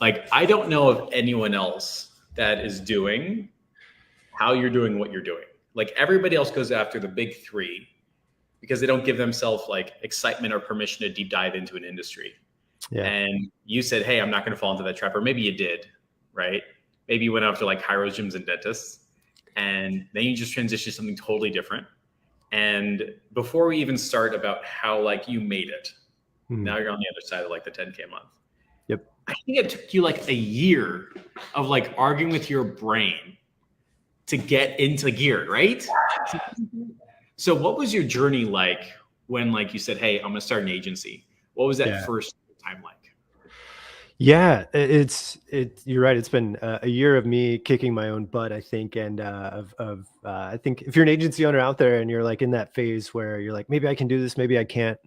like, I don't know of anyone else that is doing how you're doing what you're doing. Like everybody else goes after the big three because they don't give themselves like excitement or permission to deep dive into an industry. Yeah. And you said, hey, I'm not going to fall into that trap. Or maybe you did, right? Maybe you went after like chiro gyms and dentists, and then you just transitioned to something totally different. And before we even start about how like you made it, now you're on the other side of like the 10K a month. Yep. I think it took you like a year of like arguing with your brain to get into gear, right? So what was your journey like when like you said, hey, I'm going to start an agency? What was that first time like? Yeah, you're right. It's been a year of me kicking my own butt, I think. And I think if you're an agency owner out there and you're like in that phase where you're like, maybe I can do this, maybe I can't.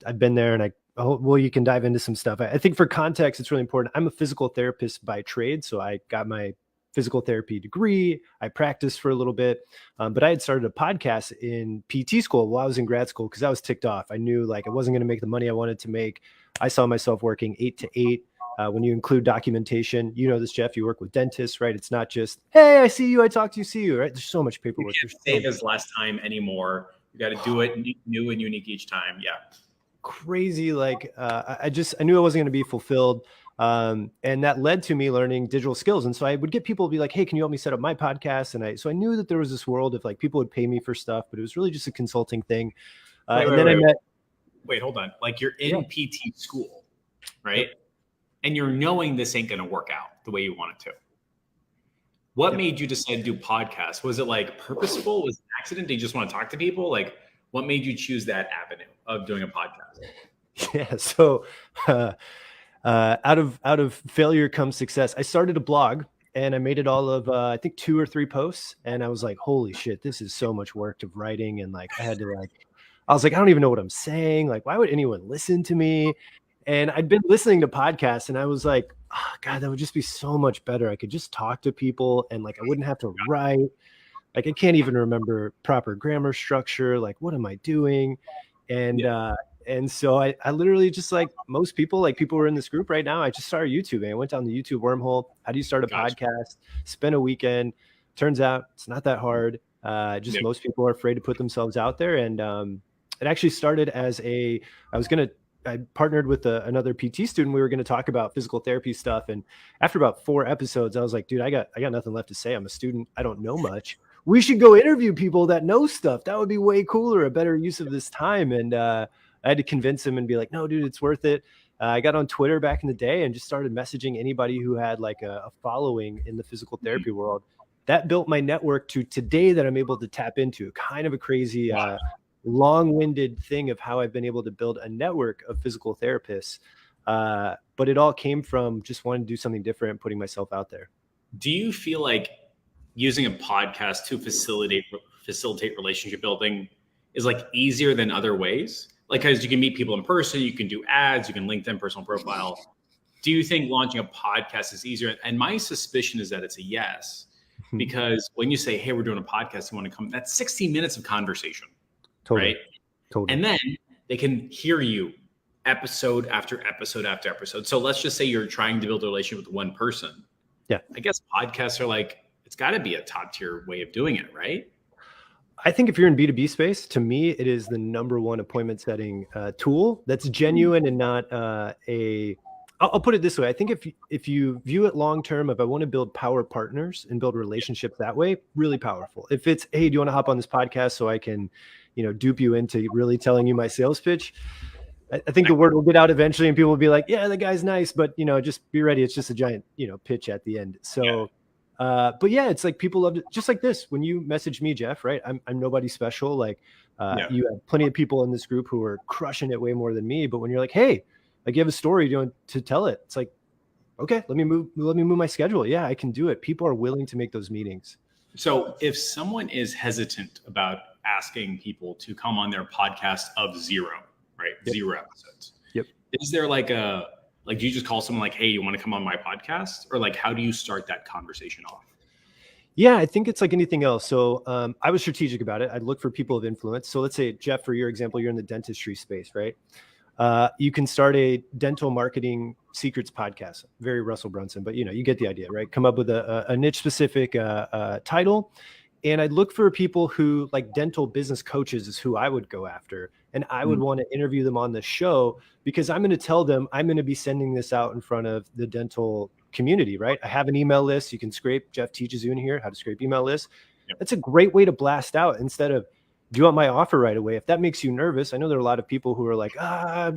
I've been there, and well, you can dive into some stuff. I think for context, it's really important. I'm a physical therapist by trade. So I got my physical therapy degree. I practiced for a little bit, but I had started a podcast in PT school while I was in grad school because I was ticked off. I knew like I wasn't going to make the money I wanted to make. I saw myself working 8 to 8. When you include documentation, you know this, Jeff, you work with dentists, right? It's not just, hey, I see you, I talk to you, see you, right? There's so much paperwork. You can't save as last time anymore. You got to do it new and unique each time. Yeah. Crazy. Like, I knew I wasn't going to be fulfilled. And that led to me learning digital skills. And so I would get people to be like, hey, can you help me set up my podcast? And so I knew that there was this world of like people would pay me for stuff, but it was really just a consulting thing. Wait, hold on. Like you're in PT school, right? Yep. And you're knowing this ain't going to work out the way you want it to. What made you decide to do podcasts? Was it like purposeful? Was it an accident? Did you just want to talk to people? Like what made you choose that avenue of doing a podcast? Yeah. So out of failure comes success. I started a blog and I made it all of, I think 2 or 3 posts. And I was like, holy shit, this is so much work of writing. And like, I was like, I don't even know what I'm saying. Like, why would anyone listen to me? And I'd been listening to podcasts and I was like, oh, God, that would just be so much better. I could just talk to people and like, I wouldn't have to write. Like, I can't even remember proper grammar structure. Like, what am I doing? And so I literally just like most people, like people who are in this group right now, I just started YouTube. I went down the YouTube wormhole. How do you start a podcast? Spend a weekend. Turns out it's not that hard. Most people are afraid to put themselves out there. And it actually started as I partnered with another PT student. We were going to talk about physical therapy stuff. And after about 4 episodes, I was like, dude, I got nothing left to say. I'm a student. I don't know much. We should go interview people that know stuff. That would be way cooler, a better use of this time. And I had to convince him and be like, no, dude, it's worth it. I got on Twitter back in the day and just started messaging anybody who had like a following in the physical therapy world. That built my network to today that I'm able to tap into. Kind of a crazy, long-winded thing of how I've been able to build a network of physical therapists. But it all came from just wanting to do something different and putting myself out there. Do you feel like using a podcast to facilitate relationship building is like easier than other ways? Like, because you can meet people in person, you can do ads, you can link them personal profile. Do you think launching a podcast is easier? And my suspicion is that it's a yes, because when you say, hey, we're doing a podcast, you want to come, that's 60 minutes of conversation. Totally. Right. Totally. And then they can hear you episode after episode after episode. So let's just say you're trying to build a relationship with one person. Yeah. I guess podcasts are like, it's got to be a top tier way of doing it, right? I think if you're in B2B space, to me, it is the number one appointment setting tool that's genuine and not I'll put it this way. I think if you view it long term, if I want to build power partners and build relationships that way, really powerful. If it's, hey, do you want to hop on this podcast so I can, dupe you into really telling you my sales pitch? I think the word will get out eventually and people will be like, yeah, the guy's nice, but just be ready. It's just a giant, pitch at the end. So, but yeah, it's like people love it. Just like this, when you message me, Jeff, right? I'm nobody special. Like you have plenty of people in this group who are crushing it way more than me. But when you're like, hey, like you have a story to tell it, it's like, okay, let me move my schedule. Yeah, I can do it. People are willing to make those meetings. So if someone is hesitant about asking people to come on their podcast of zero, right? Yep. 0 episodes. Yep. Is there like do you just call someone like, hey, you want to come on my podcast? Or like, how do you start that conversation off? Yeah, I think it's like anything else. So I was strategic about it. I'd look for people of influence. So let's say, Jeff, for your example, you're in the dentistry space, right? You can start a dental marketing secrets podcast, very Russell Brunson, but you get the idea, right? Come up with a niche specific title. And I'd look for people who like dental business coaches is who I would go after. And I would want to interview them on the show because I'm going to tell them I'm going to be sending this out in front of the dental community, right? I have an email list. You can scrape. Jeff teaches you in here how to scrape email lists. Yep. That's a great way to blast out instead of, do you want my offer right away? If that makes you nervous, I know there are a lot of people who are like, I'm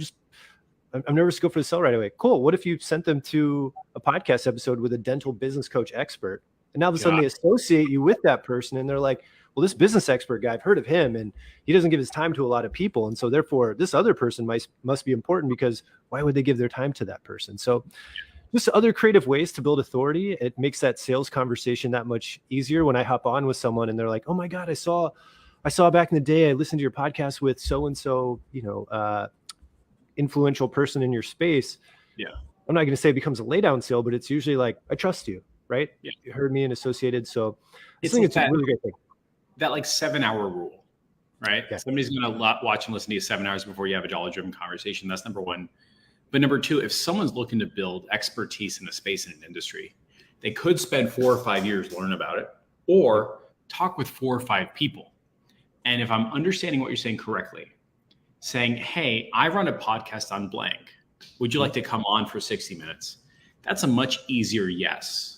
nervous to go for the sell right away. Cool. What if you sent them to a podcast episode with a dental business coach expert? And now all of a sudden they associate you with that person and they're like, well, this business expert guy, I've heard of him and he doesn't give his time to a lot of people. And so therefore this other person must be important because why would they give their time to that person? So just other creative ways to build authority. It makes that sales conversation that much easier when I hop on with someone and they're like, oh my God, I saw back in the day, I listened to your podcast with so-and-so, influential person in your space. Yeah. I'm not going to say it becomes a lay down sale, but it's usually like, I trust you. Right? Yeah. You heard me and associated. So I it's think like it's a really great thing. That like 7-hour rule, right? Yeah. Somebody's going to watch and listen to you 7 hours before you have a dollar-driven conversation. That's number one. But number two, if someone's looking to build expertise in a space in an industry, they could spend 4 or 5 years learning about it or talk with 4 or 5 people. And if I'm understanding what you're saying correctly, saying, hey, I run a podcast on blank. Would you like to come on for 60 minutes? That's a much easier yes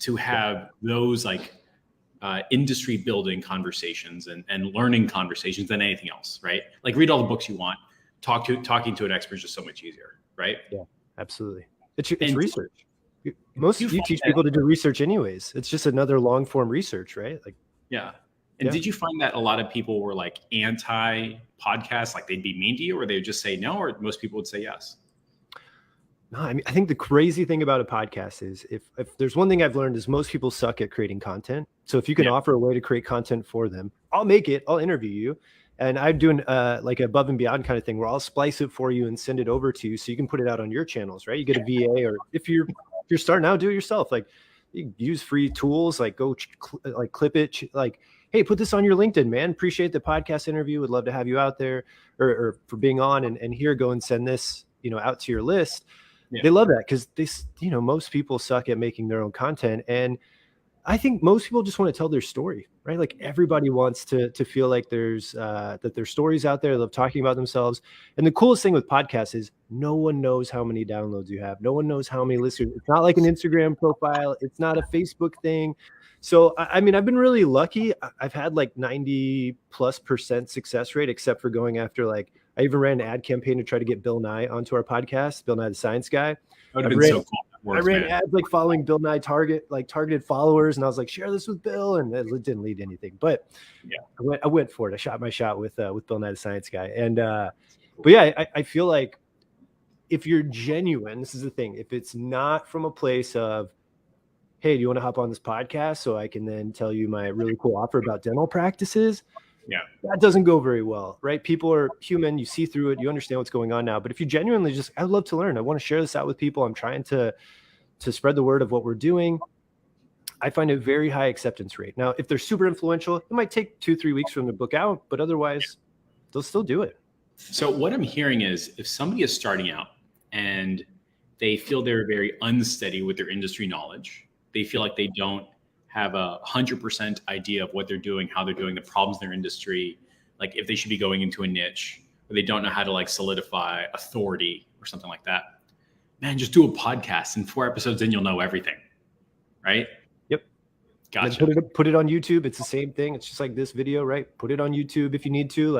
to have those like industry building conversations and learning conversations than anything else, right? Like read all the books you want. Talking to an expert is just so much easier, right? Yeah, absolutely. It's research. You teach people to do research anyways. It's just another long form research, right? Like, yeah. And did you find that a lot of people were like anti podcast, like they'd be mean to you, or they would just say no, or most people would say yes? No, I mean, I think the crazy thing about a podcast is if there's one thing I've learned is most people suck at creating content. So if you can offer a way to create content for them, I'll make it, I'll interview you. And I'm doing like above and beyond kind of thing where I'll splice it for you and send it over to you so you can put it out on your channels, right? You get a VA, or if you're starting out, do it yourself. Like you use free tools, like go like clip it, like, hey, put this on your LinkedIn, man. Appreciate the podcast interview. Would love to have you out there or for being on and here, go and send this, out to your list. Yeah. They love that because most people suck at making their own content. And I think most people just want to tell their story, right? Like everybody wants to feel like there's that there's stories out there. They love talking about themselves. And the coolest thing with podcasts is no one knows how many downloads you have. No one knows how many listeners. It's not like an Instagram profile. It's not a Facebook thing. So, I mean, I've been really lucky. I've had like 90+% success rate, except for going after I even ran an ad campaign to try to get Bill Nye onto our podcast, Bill Nye the Science Guy. That would have been so cool. I ran ads like following Bill Nye targeted followers, and I was like, share this with Bill, and it didn't lead to anything. But yeah, I went for it. I shot my shot with Bill Nye the Science Guy, and but yeah, I feel like if you're genuine, this is the thing. If it's not from a place of, hey, do you want to hop on this podcast so I can then tell you my really cool offer about dental practices? Yeah, that doesn't go very well, right? People are human. You see through it. You understand what's going on now. But if you genuinely I'd love to learn. I want to share this out with people. I'm trying to spread the word of what we're doing. I find a very high acceptance rate. Now, if they're super influential, it might take 2-3 weeks from the book out, but otherwise they'll still do it. So what I'm hearing is if somebody is starting out and they feel they're very unsteady with their industry knowledge, they feel like they don't have 100% idea of what they're doing, how they're doing, the problems in their industry, like if they should be going into a niche, or they don't know how to solidify authority or something like that. Man, just do a podcast, and 4 episodes in, you'll know everything, right? Yep. Gotcha. Put it on YouTube. It's the same thing. It's just like this video, right? Put it on YouTube if you need to.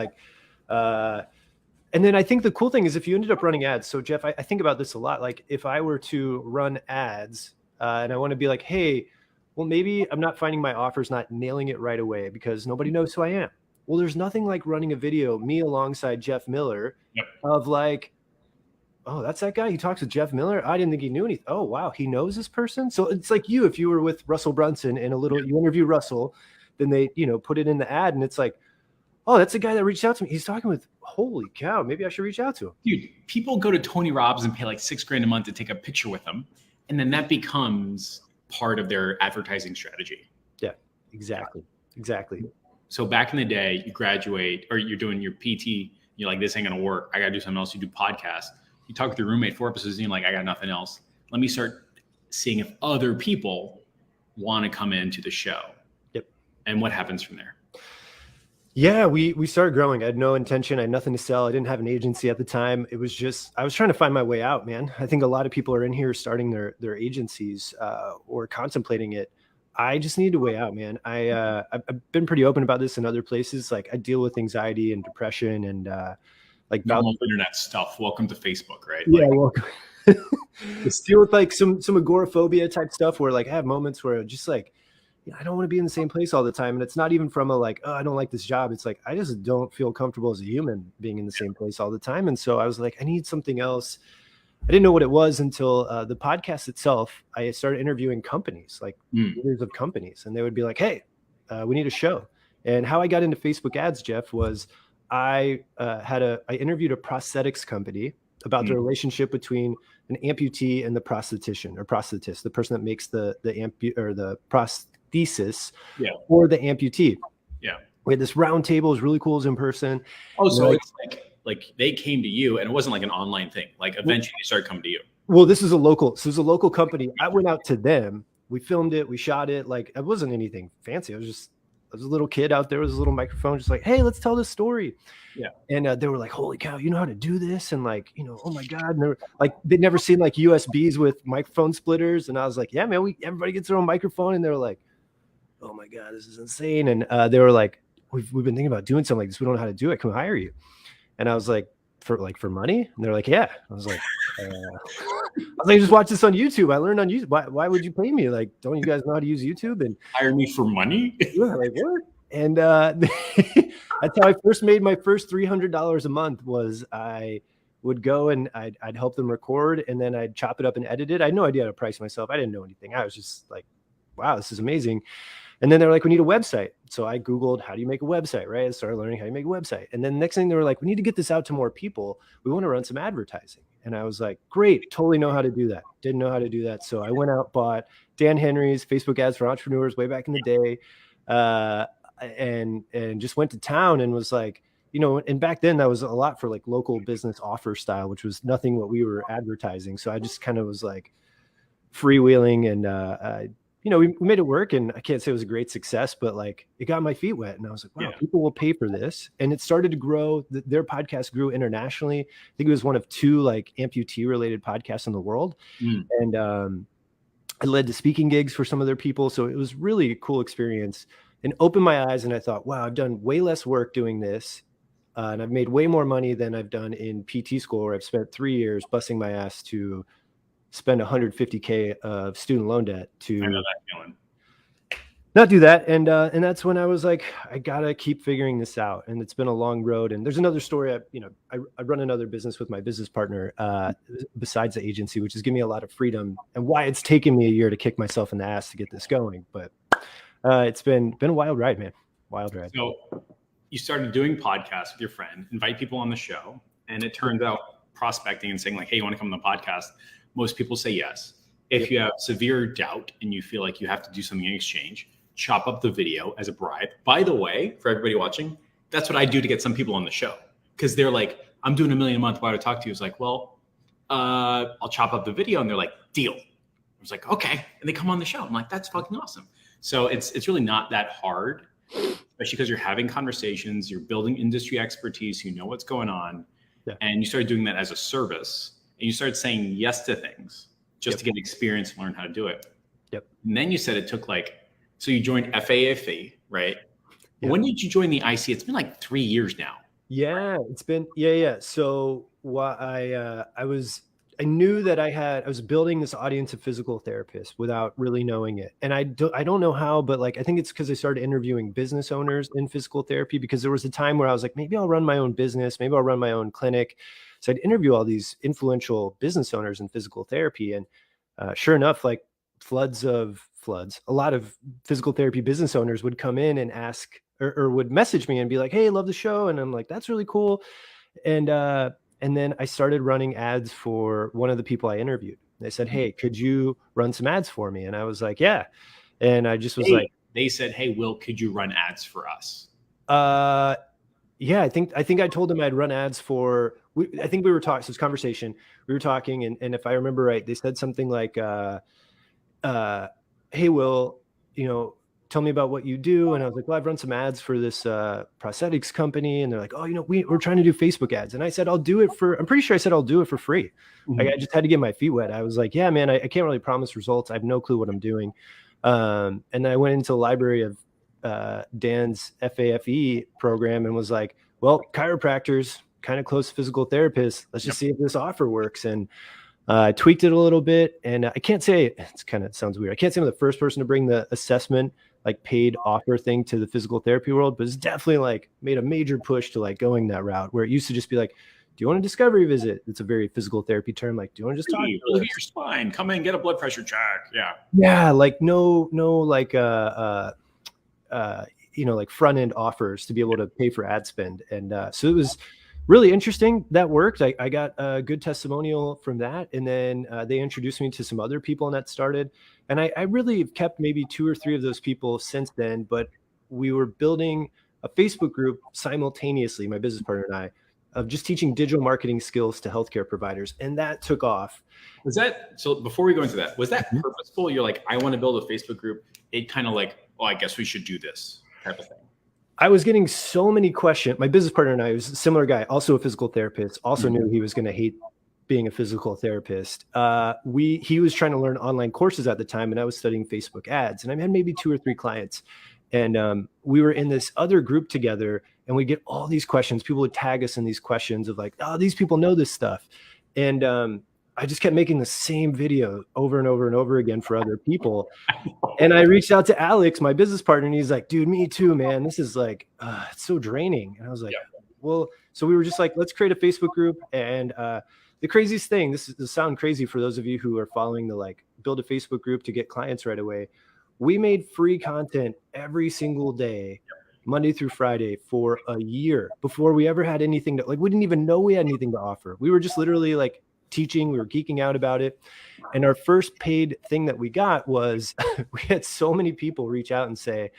And then I think the cool thing is if you ended up running ads. So Jeff, I think about this a lot. Like if I were to run ads and I want to be like, hey, well, maybe I'm not finding my offers, not nailing it right away because nobody knows who I am. Well, there's nothing like running a video, me alongside Jeff Miller, of like, oh, that's that guy. He talks with Jeff Miller. I didn't think he knew anything. Oh, wow. He knows this person. So it's like if you were with Russell Brunson and you interview Russell, then they, put it in the ad and it's like, oh, that's the guy that reached out to me. He's talking with, holy cow, maybe I should reach out to him. Dude, people go to Tony Robbins and pay like $6,000 a month to take a picture with him. And then that becomes part of their advertising strategy. Yeah, exactly. So back in the day, you graduate or you're doing your PT You're like, this ain't gonna work. I gotta do something else. You do podcasts. You talk with your roommate 4 episodes, and you're like, I got nothing else. Let me start seeing if other people want to come into the show. Yep. And what happens from there? Yeah, we started growing. I had no intention. I had nothing to sell. I didn't have an agency at the time. It was just, I was trying to find my way out, man. I think a lot of people are in here starting their agencies or contemplating it. I just needed a way out, man. I've been pretty open about this in other places. Like I deal with anxiety and depression and like normal internet stuff. Welcome to Facebook, right? Yeah, welcome. Deal with like some agoraphobia type stuff where like I have moments where just like, I don't want to be in the same place all the time. And it's not even from a like, oh, I don't like this job. It's like, I just don't feel comfortable as a human being in the same place all the time. And so I was like, I need something else. I didn't know what it was until the podcast itself. I started interviewing companies, like leaders of companies. And they would be like, hey, we need a show. And how I got into Facebook ads, Jeff, was I interviewed a prosthetics company about the relationship between an amputee and the prosthetician or prosthetist, the person that makes the prosthesis or the amputee. Yeah. We had this round table. It was really cool. It was in person. Oh, so it's like they came to you and it wasn't like an online thing. Like eventually they started coming to you. Well, this is a local company. I went out to them. We filmed it. We shot it. Like it wasn't anything fancy. I was a little kid out there with a little microphone, just like, hey, let's tell this story. Yeah. And they were like, holy cow, you know how to do this? And like, oh my God. And they were like, they'd never seen like USBs with microphone splitters. And I was like, yeah, man, everybody gets their own microphone. And they were like, oh my God, this is insane. And they were like, we've been thinking about doing something like this. We don't know how to do it. Can we hire you? And I was like, for money? And they're like, yeah. I was like, just watch this on YouTube. I learned on YouTube. Why would you pay me? Like, don't you guys know how to use YouTube? And hire me for money? Like, what? And that's how I first made my first $300 a month. Was I would go and I'd help them record, and then I'd chop it up and edit it. I had no idea how to price myself. I didn't know anything. I was just like, wow, this is amazing. And then they're like, we need a website. So I Googled, how do you make a website, right? I started learning how to make a website. And then the next thing they were like, we need to get this out to more people. We want to run some advertising. And I was like, great, totally know how to do that. Didn't know how to do that. So I went out, bought Dan Henry's Facebook Ads for Entrepreneurs way back in the day. And just went to town and was like, and back then that was a lot for like local business offer style, which was nothing what we were advertising. So I just kind of was like freewheeling and, we made it work, and I can't say it was a great success, but like it got my feet wet, and I was like, wow, people will pay for this. And it started to grow. Their podcast grew internationally. I think it was one of 2 like amputee related podcasts in the world. And I led to speaking gigs for some of their people. So it was really a cool experience and opened my eyes. And I thought, wow, I've done way less work doing this. And I've made way more money than I've done in PT school, where I've spent 3 years busting my ass to spend $150K of student loan debt to I know that feeling. Not do that. And that's when I was like, I gotta keep figuring this out. And it's been a long road. And there's another story. I run another business with my business partner besides the agency, which has given me a lot of freedom, and why it's taken me a year to kick myself in the ass to get this going. But it's been a wild ride, man. Wild ride. So you started doing podcasts with your friend, invite people on the show, and it turns out prospecting and saying like, hey, you want to come on the podcast? Most people say yes. If you have severe doubt and you feel like you have to do something in exchange, chop up the video as a bribe. By the way, for everybody watching, that's what I do to get some people on the show, because they're like, I'm doing $1 million a month. Why would I talk to you? It's like, well, I'll chop up the video, and they're like, deal. I was like, okay. And they come on the show. I'm like, that's fucking awesome. So it's really not that hard, especially because you're having conversations, you're building industry expertise, you know what's going on. And you started doing that as a service, and you started saying yes to things just to get experience and learn how to do it. And then you said it took so you joined FAFE, right? When did you join the IC? It's been like 3 years now. Yeah, it's been, yeah. So I knew that I was building this audience of physical therapists without really knowing it. And I don't know how, but I think it's because I started interviewing business owners in physical therapy, because there was a time where I was like, maybe I'll run my own business. Maybe I'll run my own clinic. So I'd interview all these influential business owners in physical therapy. And sure enough, a lot of physical therapy business owners would come in and ask or would message me and be like, hey, love the show. And I'm like, that's really cool. And then I started running ads for one of the people I interviewed. They said, hey, could you run some ads for me? And I was like, yeah. And I just was like, they said, hey, Will, could you run ads for us? Yeah, I think I told him I'd run ads for. I think we were talking. So it's conversation. We were talking, and if I remember right, they said something like, "Hey, Will, you know, tell me about what you do." And I was like, "Well, I've run some ads for this prosthetics company," and they're like, "Oh, we're trying to do Facebook ads." And I said, "I'll do it for." I'm pretty sure I said I'll do it for free. Like, I just had to get my feet wet. I was like, "Yeah, man, I can't really promise results. I have no clue what I'm doing." And then I went into the library of Dan's FAFE program and was like, well, chiropractors, kind of close to physical therapists. Let's just see if this offer works. And I tweaked it a little bit. And I can't say it sounds weird. I can't say I'm the first person to bring the assessment, like paid offer thing to the physical therapy world, but it's definitely like made a major push to like going that route where it used to just be like, do you want a discovery visit? It's a very physical therapy term. Like, do you want to just talk? Look at your spine. Come in, get a blood pressure check. Yeah. Yeah. Like no, like, like front end offers to be able to pay for ad spend. And so it was really interesting. That worked. I got a good testimonial from that. And then they introduced me to some other people and that started. And I really have kept maybe 2 or 3 of those people since then, but we were building a Facebook group simultaneously, my business partner and I, of just teaching digital marketing skills to healthcare providers. And that took off. Was that, so before we go into that, was that purposeful? You're like, I want to build a Facebook group. It kind of like, oh, I guess we should do this type of thing. I was getting so many questions. My business partner and I, was a similar guy, also a physical therapist, also knew he was going to hate being a physical therapist. He was trying to learn online courses at the time, and I was studying Facebook ads, and I had maybe 2 or 3 clients. And we were in this other group together, and we get all these questions. People would tag us in these questions of like, oh, these people know this stuff. And I just kept making the same video over and over and over again for other people. And I reached out to Alex, my business partner, and he's like, dude, me too, man. This is like, it's so draining. And I was like, well, so we were just like, let's create a Facebook group. And the craziest thing, this sound crazy for those of you who are following the like build a Facebook group to get clients right away. We made free content every single day, Monday through Friday for a year before we ever had anything to, like, we didn't even know we had anything to offer. We were just literally like teaching, we were geeking out about it. And our first paid thing that we got was we had so many people reach out and say,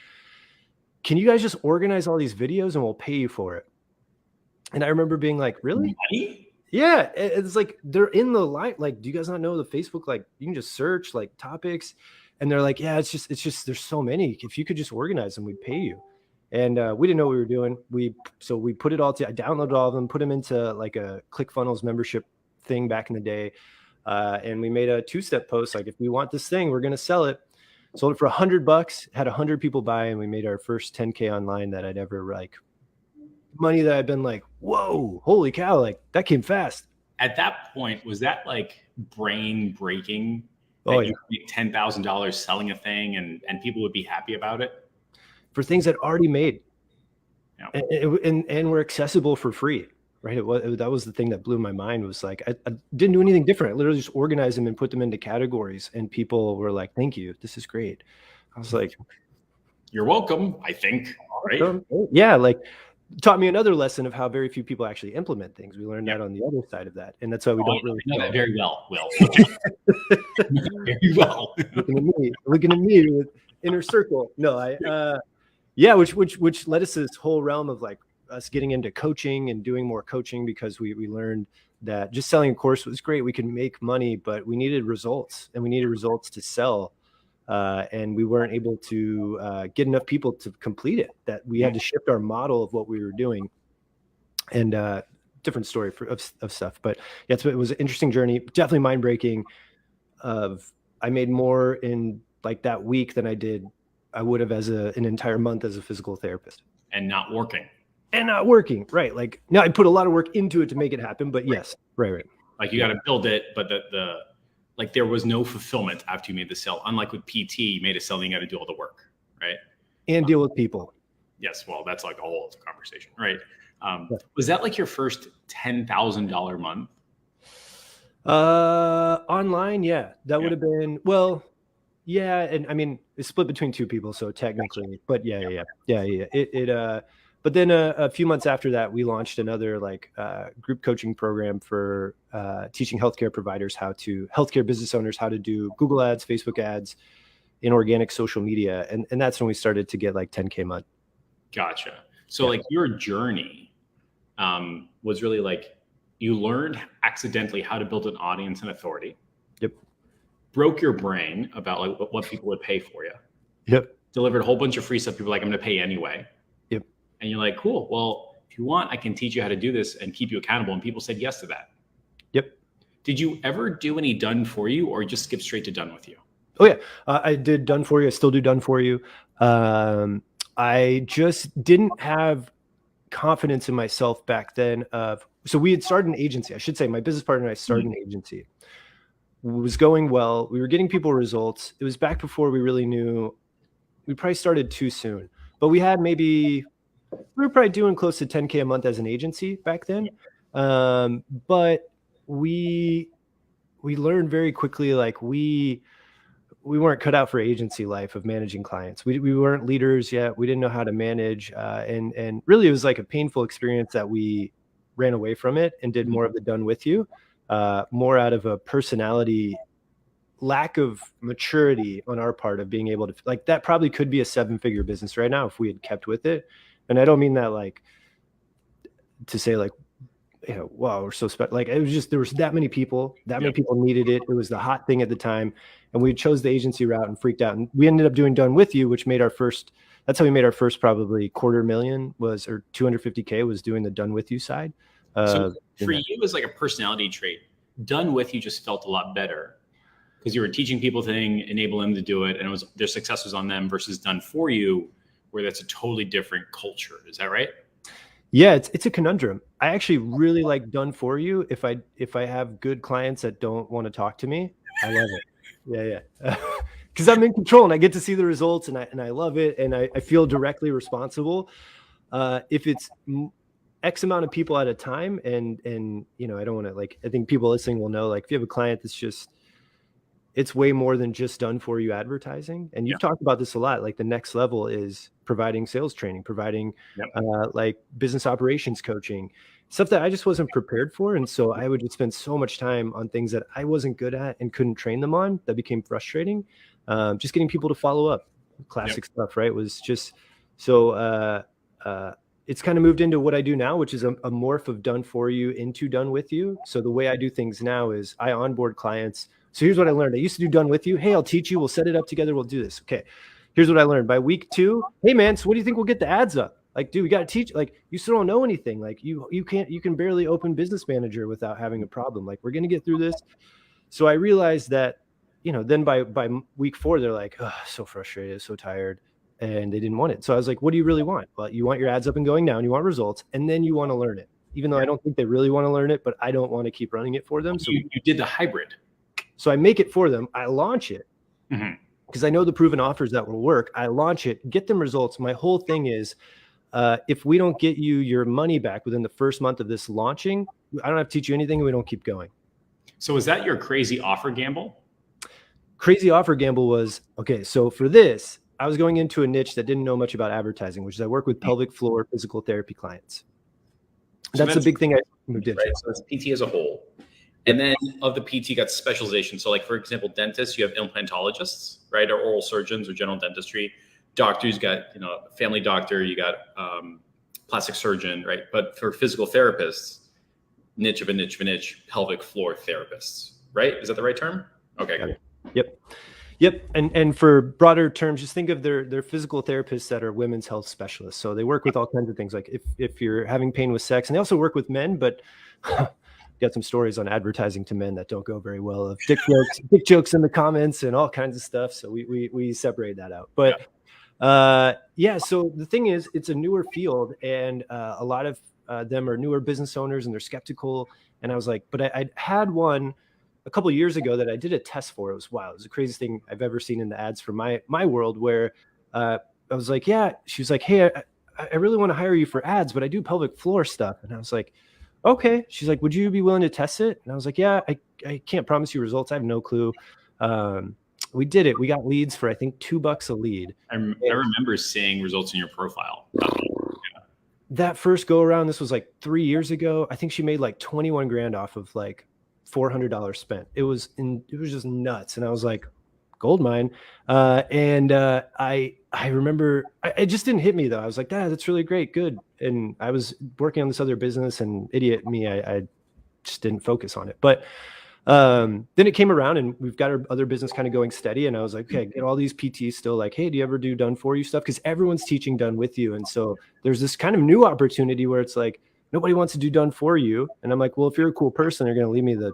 can you guys just organize all these videos and we'll pay you for it? And I remember being like, really? Money? Yeah. It's like, they're in the line. Like, do you guys not know the Facebook? Like, you can just search like topics. And they're like, yeah, it's just, there's so many. If you could just organize them, we'd pay you. And we didn't know what we were doing. So we put it all I downloaded all of them, put them into like a ClickFunnels membership thing back in the day. And we made a 2-step post. Like, if we want this thing, we're going to sell it. Sold it for $100, had 100 people buy, and we made our first 10K online that I'd ever like money that I've been like, whoa, holy cow. Like, that came fast. At that point, was that like brain breaking? Oh, yeah. You make $10,000 selling a thing and people would be happy about it for things that already made. Yeah. And were accessible for free. Right. That was the thing that blew my mind, was like, I didn't do anything different. I literally just organized them and put them into categories, and people were like, thank you. This is great. I was like, you're welcome, I think. Right. Yeah. Like, taught me another lesson of how very few people actually implement things. We learned that on the other side of that. And that's why we don't really know that very well, Will. Very well. looking at me with inner circle. No, which led us to this whole realm of like us getting into coaching and doing more coaching, because we learned that just selling a course was great. We could make money, but we needed results, and we needed results to sell. And we weren't able to get enough people to complete it, that we had to shift our model of what we were doing. And different story of stuff. But yeah, it was an interesting journey, definitely mind-breaking. I made more in like that week than I would have as an entire month as a physical therapist. And not working. Right. Like, now I put a lot of work into it to make it happen, but yes. Right. Like, you got to build it, but like, there was no fulfillment after you made the sale. Unlike with PT, you made a sale, and you got to do all the work, right? And deal with people. Yes. Well, that's like a whole conversation, right? Was that like your first $10,000 month? Online, yeah. That would have been, well, yeah. And I mean, it's split between 2 people, so technically, but yeah. But then a few months after that, we launched another like group coaching program for teaching healthcare providers healthcare business owners how to do Google ads, Facebook ads, in organic social media. And that's when we started to get like 10K a month. Gotcha. So like your journey was really like you learned accidentally how to build an audience and authority. Yep. Broke your brain about like what people would pay for you. Yep. Delivered a whole bunch of free stuff. People were like, I'm going to pay anyway. Yep. And you're like, cool. Well, if you want, I can teach you how to do this and keep you accountable. And people said yes to that. Yep. Did you ever do any done for you or just skip straight to done with you? Oh yeah. I did done for you. I still do done for you. I just didn't have confidence in myself back then. So we had started an agency. I should say my business partner and I started an agency. It was going well. We were getting people results. It was back before we really knew. We probably started too soon, but we were probably doing close to 10K a month as an agency back then. But we learned very quickly, like we weren't cut out for agency life of managing clients. We weren't leaders yet. We didn't know how to manage. And really it was like a painful experience that we ran away from it and did more of the done with you, more out of a personality, lack of maturity on our part of being able to, like, that probably could be a 7-figure business right now if we had kept with it. And I don't mean that like to say like, wow, we're so special. Like, it was just, there was that many people needed it. It was the hot thing at the time. And we chose the agency route and freaked out. And we ended up doing done with you, which made that's how we made our first probably $250,000 or 250K was doing the done with you side. So for you, it was like a personality trait. Done with you just felt a lot better because you were teaching people thing, enable them to do it. And it was their success was on them versus done for you, where that's a totally different culture. Is that right? Yeah, it's a conundrum. I actually really like done for you. If I have good clients that don't want to talk to me, I love it. Yeah. Because I'm in control and I get to see the results and I love it and I feel directly responsible. If it's X amount of people at a time and I don't want to, like, I think people listening will know, like, if you have a client that's just, it's way more than just done for you advertising. And you've talked about this a lot. Like, the next level is providing sales training, providing like business operations coaching, stuff that I just wasn't prepared for. And so I would just spend so much time on things that I wasn't good at and couldn't train them on. That became frustrating. Just getting people to follow up, classic stuff, right? Was just so it's kind of moved into what I do now, which is a morph of done for you into done with you. So the way I do things now is I onboard clients. So here's what I learned. I used to do done with you. Hey, I'll teach you. We'll set it up together. We'll do this. Okay. Here's what I learned. By week 2, hey man, so what do you think we'll get the ads up? Like, dude, we got to teach. Like, you still don't know anything. Like, you can barely open Business Manager without having a problem. Like, we're going to get through this. So I realized that, then by week 4, they're like, oh, so frustrated, so tired. And they didn't want it. So I was like, what do you really want? Well, you want your ads up and going down. You want results. And then you want to learn it, even though I don't think they really want to learn it, but I don't want to keep running it for them. So you did the hybrid. So I make it for them. I launch it because I know the proven offers that will work. I launch it, get them results. My whole thing is, if we don't get you your money back within the first month of this launching, I don't have to teach you anything. And we don't keep going. So is that your crazy offer gamble? Crazy offer gamble was, okay, so for this, I was going into a niche that didn't know much about advertising, which is I work with pelvic floor physical therapy clients. So that's a big thing I moved into. Right? So it's PT as a whole. And then of the PT got specialization. So like, for example, dentists, you have implantologists, right? Or oral surgeons or general dentistry. Doctors, you got, family doctor, you got plastic surgeon, right? But for physical therapists, niche of a niche, pelvic floor therapists, right? Is that the right term? Okay, cool. Yep. And for broader terms, just think of their physical therapists that are women's health specialists. So they work with all kinds of things. Like if you're having pain with sex, and they also work with men, but got some stories on advertising to men that don't go very well, of dick jokes in the comments and all kinds of stuff. So we separate that out. But so the thing is, it's a newer field, and a lot of them are newer business owners and they're skeptical. And I was like, but I had one a couple of years ago that I did a test for. It was wild. It was the craziest thing I've ever seen in the ads for my world, where I was like, she was like, hey, I really want to hire you for ads, but I do pelvic floor stuff. And I was like, okay. She's like, would you be willing to test it? And I was like, yeah, I can't promise you results. I have no clue. We did it. We got leads for, I think, $2 a lead. I remember seeing results in your profile. That first go around, this was like 3 years ago. I think she made like 21 grand off of like $400 spent. It was just nuts. And I was like, gold mine. I I remember it just didn't hit me though. I was like, that's really great. Good. And I was working on this other business, and idiot me, I just didn't focus on it. But then it came around, and we've got our other business kind of going steady. And I was like, okay, get all these PTs still like, hey, do you ever do done for you stuff? Because everyone's teaching done with you. And so there's this kind of new opportunity where it's like, nobody wants to do done for you. And I'm like, well, if you're a cool person, you're going to leave me the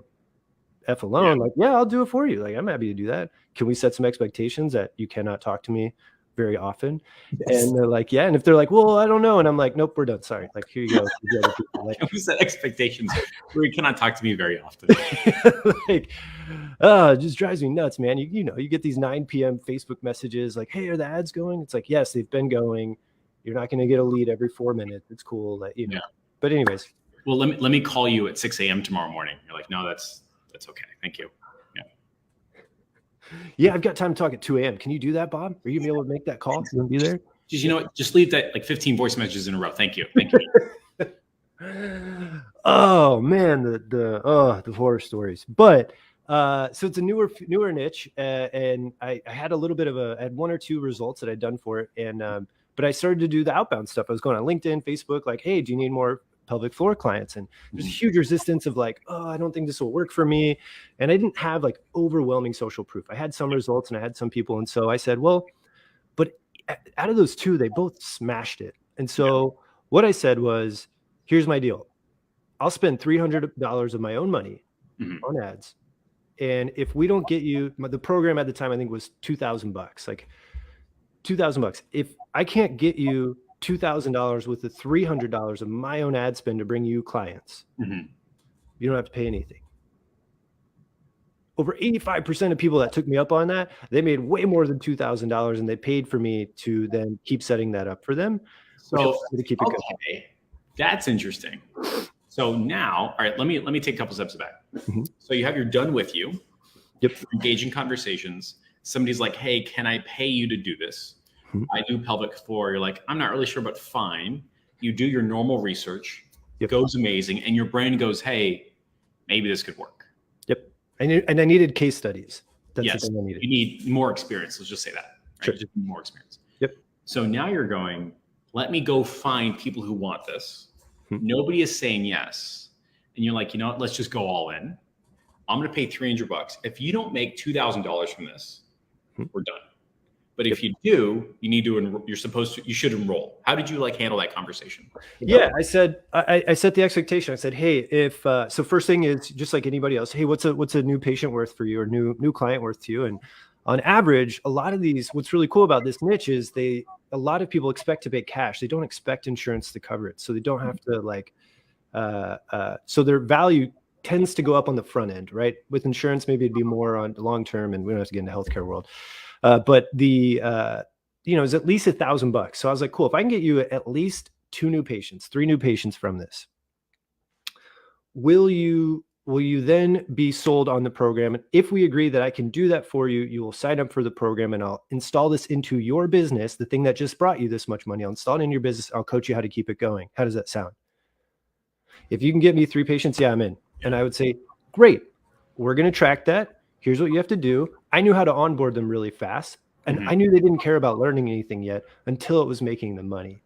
F alone. Yeah. Like, yeah, I'll do it for you. Like, I'm happy to do that. Can we set some expectations that you cannot talk to me very often? Yes. And they're like, yeah. And if they're like, well, I don't know. And I'm like, nope, we're done. Sorry. Like, here you go. Like, can we set expectations where you cannot talk to me very often? Like, it just drives me nuts, man. You know, you get these 9 p.m. Facebook messages like, hey, are the ads going? It's like, yes, they've been going. You're not going to get a lead every 4 minutes. It's cool. Like, you know, yeah. But anyways. Well, let me call you at 6 a.m. tomorrow morning. You're like, no, that's okay. Thank you. Yeah, I've got time to talk at 2 a.m. Can you do that, Bob? Are you gonna be able to make that call? You gonna be there? Just, you know what? Just leave that like 15 voice messages in a row. Thank you. Thank you. Oh man, the horror stories. But so it's a newer niche, and I had a little bit of I had 1 or 2 results that I'd done for it, and but I started to do the outbound stuff. I was going on LinkedIn, Facebook, like, hey, do you need more pelvic floor clients? And there's a huge resistance of like, oh, I don't think this will work for me. And I didn't have like overwhelming social proof. I had some results and I had some people. And so I said, well, but out of those 2, they both smashed it. And so what I said was, here's my deal. I'll spend $300 of my own money on ads. And if we don't get you, the program at the time, I think was $2,000, like $2,000. If I can't get you $2,000 with the $300 of my own ad spend to bring you clients, you don't have to pay anything. Over 85% of people that took me up on that, they made way more than $2,000, and they paid for me to then keep setting that up for them. So to keep it going. That's interesting. So now, all right, let me take a couple steps back. So you have your done with you. Yep. Engaging conversations. Somebody's like, hey, can I pay you to do this? I do pelvic floor. You're like, I'm not really sure, but fine. You do your normal research. It goes amazing. And your brain goes, hey, maybe this could work. Yep. And I needed case studies. That's the thing I needed. You need more experience. Let's just say that. Right? Sure. Just more experience. Yep. So now you're going, let me go find people who want this. Nobody is saying yes. And you're like, you know what? Let's just go all in. I'm going to pay $300. If you don't make $2,000 from this, we're done. But if you do, you need to, you should enroll. How did you like handle that conversation? Yeah, I said, I set the expectation. I said, hey, if, so first thing is just like anybody else, hey, what's a new patient worth for you, or new client worth to you? And on average, a lot of these, what's really cool about this niche is a lot of people expect to pay cash. They don't expect insurance to cover it. So they don't have to like, so their value tends to go up on the front end, right? With insurance, maybe it'd be more on long-term, and we don't have to get into healthcare world. But it's at least $1,000. So I was like, cool, if I can get you at least 2 new patients, 3 new patients from this, will you then be sold on the program? And if we agree that I can do that for you, you will sign up for the program, and I'll install this into your business, the thing that just brought you this much money. I'll install it in your business. I'll coach you how to keep it going. How does that sound? If you can get me 3 patients, yeah, I'm in. And I would say, great, we're going to track that. Here's what you have to do. I knew how to onboard them really fast. And I knew they didn't care about learning anything yet until it was making them money.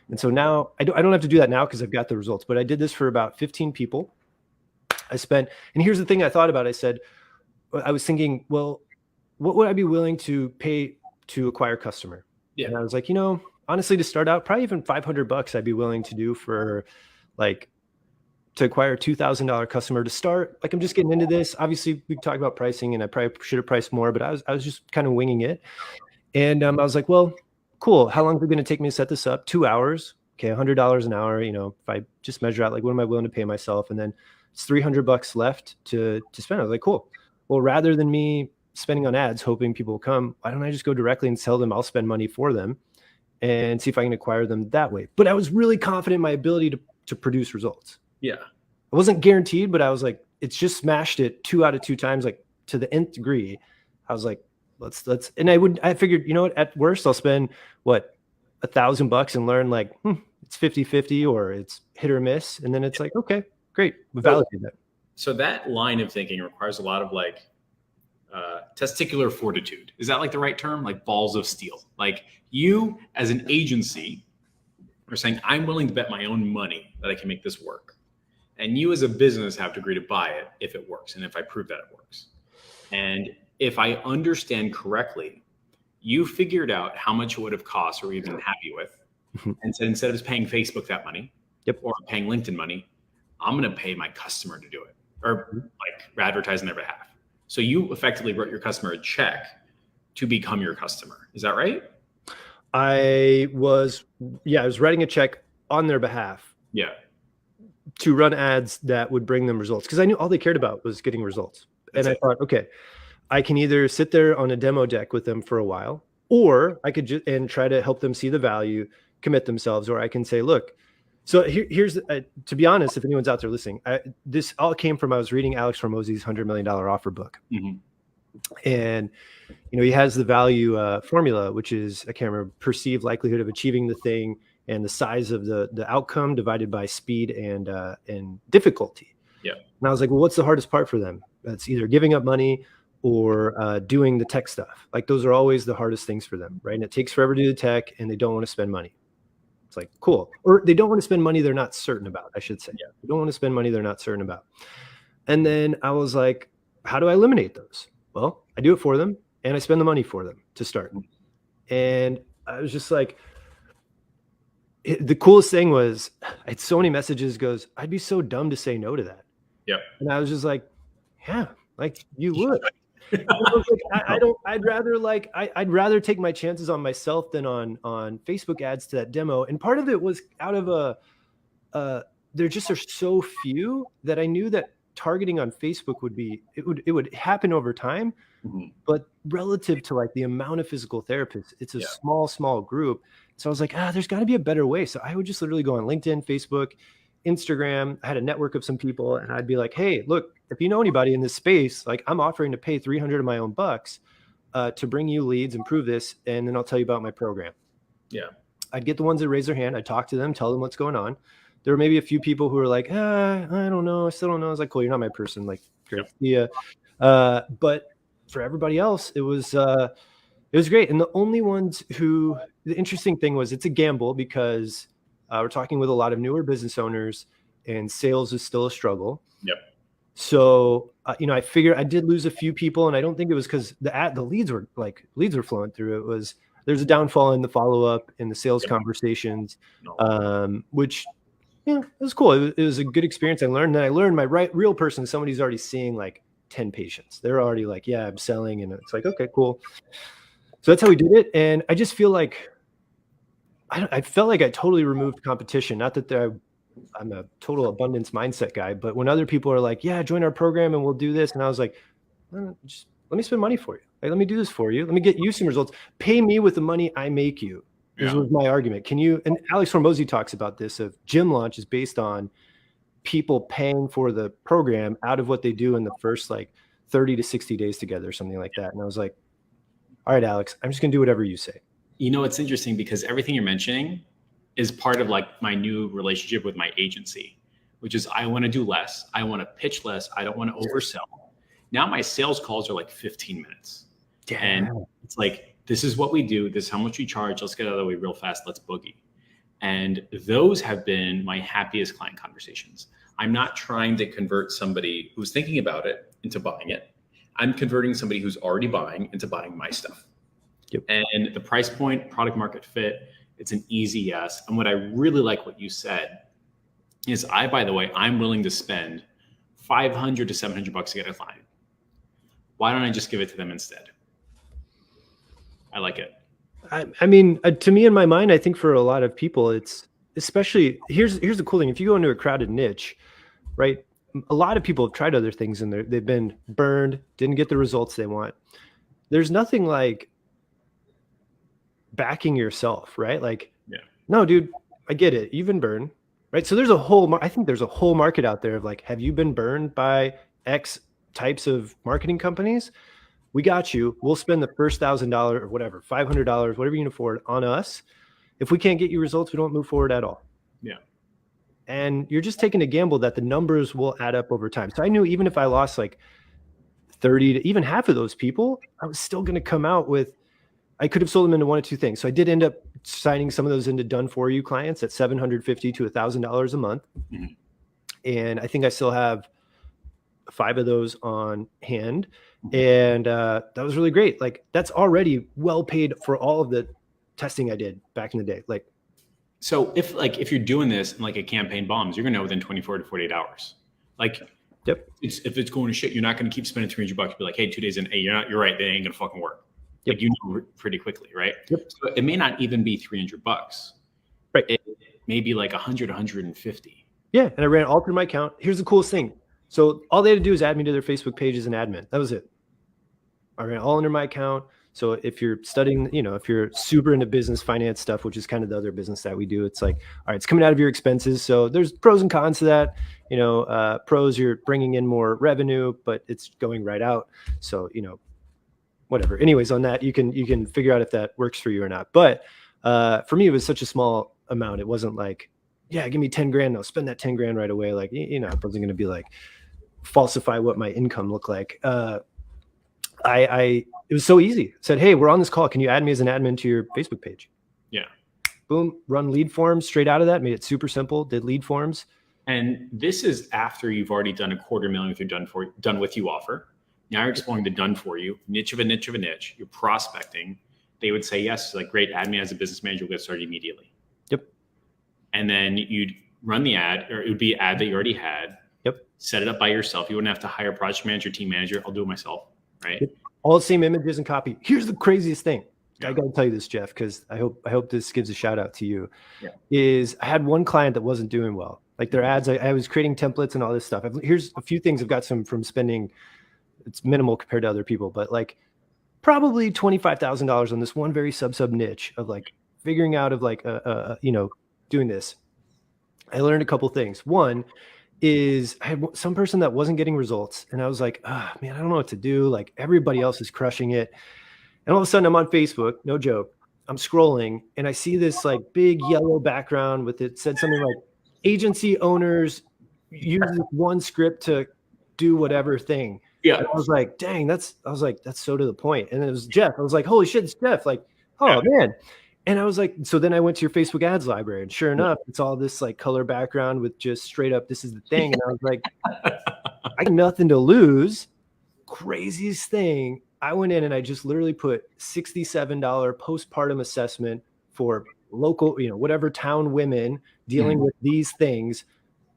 And so now I don't have to do that now because I've got the results, but I did this for about 15 people. And here's the thing I thought about. I was thinking, well, what would I be willing to pay to acquire a customer? Yeah. And I was like, honestly, to start out, probably even $500 I'd be willing to do for to acquire a $2,000 customer to start. Like, I'm just getting into this. Obviously we talk about pricing, and I probably should have priced more, but I was just kind of winging it. And I was like, well, cool. How long is it going to take me to set this up? 2 hours. Okay. $100 an hour. If I just measure out, like, what am I willing to pay myself? And then it's $300 left to spend. I was like, cool. Well, rather than me spending on ads, hoping people will come, why don't I just go directly and tell them I'll spend money for them and see if I can acquire them that way? But I was really confident in my ability to produce results. Yeah. I wasn't guaranteed, but I was like, it's just smashed it 2 out of 2 times, like to the nth degree. I was like, let's, and I figured, at worst I'll spend $1,000 and learn like, it's 50-50 or it's hit or miss. And then it's like, okay, great. We validate that. So that line of thinking requires a lot of testicular fortitude. Is that like the right term? Like balls of steel. Like you as an agency are saying, I'm willing to bet my own money that I can make this work. And you as a business have to agree to buy it if it works and if I prove that it works. And if I understand correctly, you figured out how much it would have cost or you've been happy with. And said, instead of just paying Facebook that money or paying LinkedIn money, I'm going to pay my customer to do it or like advertise on their behalf. So you effectively wrote your customer a check to become your customer. Is that right? I was writing a check on their behalf. Yeah. To run ads that would bring them results. Because I knew all they cared about was getting results. I thought, okay, I can either sit there on a demo deck with them for a while, or I could just and try to help them see the value, commit themselves, or I can say, look, so here's to be honest, if anyone's out there listening, this all came from, I was reading Alex Hormozi's $100 million offer book. And, he has the value formula, which is, I can't remember, perceived likelihood of achieving the thing and the size of the outcome divided by speed and difficulty. Yeah. And I was like, well, what's the hardest part for them? That's either giving up money or doing the tech stuff. Like those are always the hardest things for them, right? And it takes forever to do the tech and they don't want to spend money. It's like, cool. Or they don't want to spend money they're not certain about, I should say. Yeah. They don't want to spend money they're not certain about. And then I was like, how do I eliminate those? Well, I do it for them and I spend the money for them to start. And I was just like, the coolest thing was I had so many messages goes, I'd be so dumb to say no to that. Yeah. And I was just like, yeah, like you would. I was like, I'd rather take my chances on myself than on Facebook ads to that demo. And part of it was out of there just are so few that I knew that targeting on Facebook it would happen over time, but relative to like the amount of physical therapists, it's a small group. So I was like, there's got to be a better way. So I would just literally go on LinkedIn, Facebook, Instagram. I had a network of some people and I'd be like, hey, look, if you know anybody in this space, like I'm offering to pay 300 of my own bucks to bring you leads, improve this. And then I'll tell you about my program. Yeah. I'd get the ones that raise their hand. I'd talk to them, tell them what's going on. There were maybe a few people who were like, I don't know. I still don't know. I was like, cool, you're not my person. Like, great. Yeah. But for everybody else, it was great. And the only ones the interesting thing was it's a gamble because we're talking with a lot of newer business owners and sales is still a struggle. Yep. So, I figured I did lose a few people and I don't think it was because the leads were flowing through. It was, there's a downfall in the follow-up in the sales conversations, which, it was cool. It was a good experience. I learned my real person is somebody who's already seeing like 10 patients. They're already like, yeah, I'm selling. And it's like, okay, cool. So that's how we did it. And I just feel like, I felt like I totally removed competition. Not that I'm a total abundance mindset guy, but when other people are like, yeah, join our program and we'll do this. And I was like, just let me spend money for you. Like, let me do this for you. Let me get you some results. Pay me with the money I make you. This was my argument. Can you, and Alex Hormozi talks about this, of Gym Launch is based on people paying for the program out of what they do in the first like 30 to 60 days together or something like that. And I was like, all right, Alex, I'm just going to do whatever you say. It's interesting because everything you're mentioning is part of like my new relationship with my agency, which is I want to do less. I want to pitch less. I don't want to oversell. Now my sales calls are like 15 minutes. Yeah. And it's like, this is what we do. This is how much we charge. Let's get out of the way real fast. Let's boogie. And those have been my happiest client conversations. I'm not trying to convert somebody who's thinking about it into buying it. I'm converting somebody who's already buying into buying my stuff. Yep. And the price point, product market fit, it's an easy yes. And what I really like what you said is I'm willing to spend $500 to $700 to get a client. Why don't I just give it to them instead? I like it. I mean, to me in my mind, I think for a lot of people, it's especially here's the cool thing. If you go into a crowded niche, right? A lot of people have tried other things and they've been burned, didn't get the results they want. There's nothing like backing yourself, right? Like, no, dude, I get it. You've been burned, right? So I think there's a whole market out there of like, have you been burned by X types of marketing companies? We got you. We'll spend the first $1,000 or whatever, $500, whatever you can afford on us. If we can't get you results, we don't move forward at all. Yeah. And you're just taking a gamble that the numbers will add up over time. So I knew even if I lost like 30 to even half of those people, I was still going to come out with, I could have sold them into one of two things. So I did end up signing some of those into done for you clients at $750 to $1,000 a month. Mhm. And I think I still have 5 of those on hand. And that was really great. Like that's already well paid for all of the testing I did back in the day. Like, so if you're doing this and like a campaign bombs, you're going to know within 24 to 48 hours. Like, yep. If it's going to shit, you're not going to keep spending $300. Be like, hey, 2 days in, hey, you're right. They ain't going to fucking work. Yep. Like, you know, pretty quickly, right? Yep. So it may not even be $300. Right. It may be like 100, 150. Yeah. And I ran it all through my account. Here's the coolest thing. So all they had to do is add me to their Facebook page as an admin. That was it. I ran it all under my account. So if you're studying, you know, if you're super into business finance stuff, which is kind of the other business that we do, it's like, all right, it's coming out of your expenses. So there's pros and cons to that. You know, pros, you're bringing in more revenue, but it's going right out. So, you know, whatever. Anyways, on that, you can figure out if that works for you or not. But for me, it was such a small amount. It wasn't like, yeah, give me 10 grand. I'll spend that 10 grand right away. Like, you know, I wasn't going to be like falsify what my income looked like. It was so easy. I said, hey, we're on this call. Can you add me as an admin to your Facebook page? Yeah. Boom, run lead forms straight out of that. Made it super simple. Did lead forms. And this is after you've already done $250,000 with your done with you offer. Now you're exploring the done for you niche of a niche of a niche. You're prospecting. They would say yes, like great, add me as a business manager. We'll get started immediately. Yep. And then you'd run the ad, or it would be an ad that you already had. Yep. Set it up by yourself. You wouldn't have to hire a project manager, team manager. I'll do it myself. Right. Yep. All the same images and copy. Here's the craziest thing. Yeah. I got to tell you this, Jeff, because I hope this gives a shout out to you. Yeah. Is I had one client that wasn't doing well. Like their ads, I was creating templates and all this stuff. Here's a few things I've got some from spending. It's minimal compared to other people, but like probably $25,000 on this one very sub niche of like figuring out of like, you know, doing this. I learned a couple things. One is I had some person that wasn't getting results. And I was like, man, I don't know what to do. Like everybody else is crushing it. And all of a sudden I'm on Facebook, no joke. I'm scrolling and I see this like big yellow background with it said something like agency owners use this one script to do whatever thing. Yeah. And I was like, dang, that's so to the point. And it was Jeff. I was like, holy shit, it's Jeff. Like, oh man. And I was like, so then I went to your Facebook ads library and sure enough, it's all this like color background with just straight up, this is the thing. And I was like, I got nothing to lose. Craziest thing. I went in and I just literally put $67 postpartum assessment for local, you know, whatever town women dealing with these things.